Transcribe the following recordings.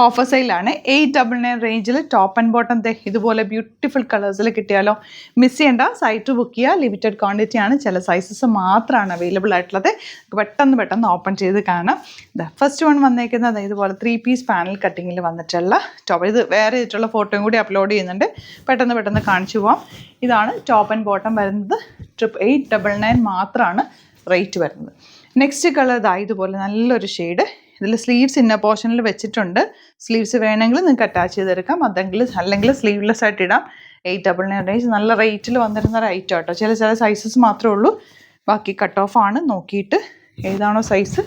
Offer സെയിലാണ് 899 റേഞ്ചിൽ top and bottom ഇതുപോലെ beautiful കളേഴ്സിൽ കിട്ടിയാലോ. മിസ് ചെയ്യേണ്ട, സൈറ്റ് ബുക്ക് ചെയ്യുക. ലിമിറ്റഡ് ക്വാണ്ടിറ്റി ആണ്, ചില സൈസസ് മാത്രമാണ് അവൈലബിൾ ആയിട്ടുള്ളത്. പെട്ടെന്ന് ഓപ്പൺ ചെയ്ത് കാണാം. ഫസ്റ്റ് വൺ വന്നേക്കുന്നത് ഇതുപോലെ 3 പീസ് പാനൽ കട്ടിങ്ങിൽ വന്നിട്ടുള്ള ടോപ്പ്. ഇത് വേറെ ചെയ്തിട്ടുള്ള ഫോട്ടോയും കൂടി അപ്ലോഡ് ചെയ്യുന്നുണ്ട്, പെട്ടെന്ന് കാണിച്ചു പോവാം. ഇതാണ് ടോപ്പ് ആൻഡ് ബോട്ടം വരുന്നത്. 899 മാത്രമാണ് റേറ്റ് വരുന്നത്. നെക്സ്റ്റ് കളർ ഇതുപോലെ നല്ലൊരു ഷെയ്ഡ്. ഇതിൽ സ്ലീവ്സ് ഇന്ന പോർഷനിൽ വെച്ചിട്ടുണ്ട്. സ്ലീവ്സ് വേണമെങ്കിൽ നിങ്ങൾക്ക് അറ്റാച്ച് ചെയ്തെടുക്കാം, അല്ലെങ്കിൽ സ്ലീവ്ലെസ് ആയിട്ട് ഇടാം. 899 റേഞ്ച്, നല്ല റേറ്റിൽ വന്നിരുന്ന ഒരു ഐറ്റം കേട്ടോ. ചില സൈസസ് മാത്രമേ ഉള്ളൂ, ബാക്കി കട്ട് ഓഫ് ആണ്. നോക്കിയിട്ട് ഏതാണോ സൈസ്,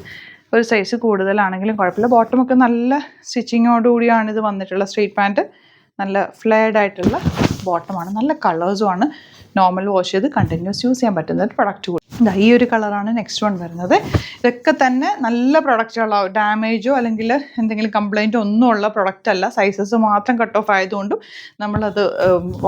ഒരു സൈസ് കൂടുതലാണെങ്കിലും കുഴപ്പമില്ല. ബോട്ടമൊക്കെ നല്ല സ്റ്റിച്ചിങ്ങോടുകൂടിയാണ് ഇത് വന്നിട്ടുള്ള. സ്ട്രെയിറ്റ് പാൻറ്റ്, നല്ല ഫ്ലെയർഡ് ആയിട്ടുള്ള ബോട്ടമാണ്. നല്ല കളേഴ്സുമാണ്. നോർമൽ വാഷ് ചെയ്ത് കണ്ടിന്യൂസ് യൂസ് ചെയ്യാൻ പറ്റുന്ന ഒരു പ്രൊഡക്റ്റ് കൂടി. ഈ ഒരു കളറാണ് നെക്സ്റ്റ് വൺ വരുന്നത്. ഇതൊക്കെ തന്നെ നല്ല പ്രൊഡക്റ്റുകളോ ഡാമേജോ അല്ലെങ്കിൽ എന്തെങ്കിലും കംപ്ലൈൻറ്റോ ഒന്നും ഉള്ള പ്രൊഡക്റ്റ് അല്ല. സൈസസ് മാത്രം കട്ട് ഓഫ് ആയതുകൊണ്ടും നമ്മളത്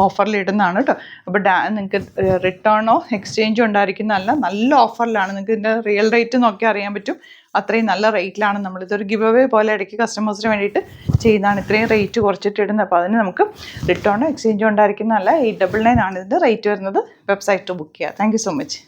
ഓഫറിൽ ഇടുന്നതാണ് കേട്ടോ. അപ്പോൾ നിങ്ങൾക്ക് റിട്ടേണോ എക്സ്ചേഞ്ചോ ഉണ്ടായിരിക്കുന്നതല്ല, നല്ല ഓഫറിലാണ്. നിങ്ങൾക്ക് ഇതിൻ്റെ റിയൽ റേറ്റ് നോക്കി അറിയാൻ പറ്റും. അത്രയും നല്ല റേറ്റിലാണ് നമ്മളിതൊരു ഗിവ് അവേ പോലെ ഇടയ്ക്ക് കസ്റ്റമേഴ്സിന് വേണ്ടിയിട്ട് ചെയ്യുന്നതാണ്. ഇത്രയും റേറ്റ് കുറച്ചിട്ട് ഇടുന്നത്. അപ്പോൾ അതിന് നമുക്ക് റിട്ടേണോ എക്സ്ചേഞ്ചോ ഉണ്ടായിരിക്കുന്നതല്ല. 899 ആണ് ഇതിൻ്റെ റേറ്റ് വരുന്നത്. വെബ്സൈറ്റ് ബുക്ക് ചെയ്യുക. Thank you so much.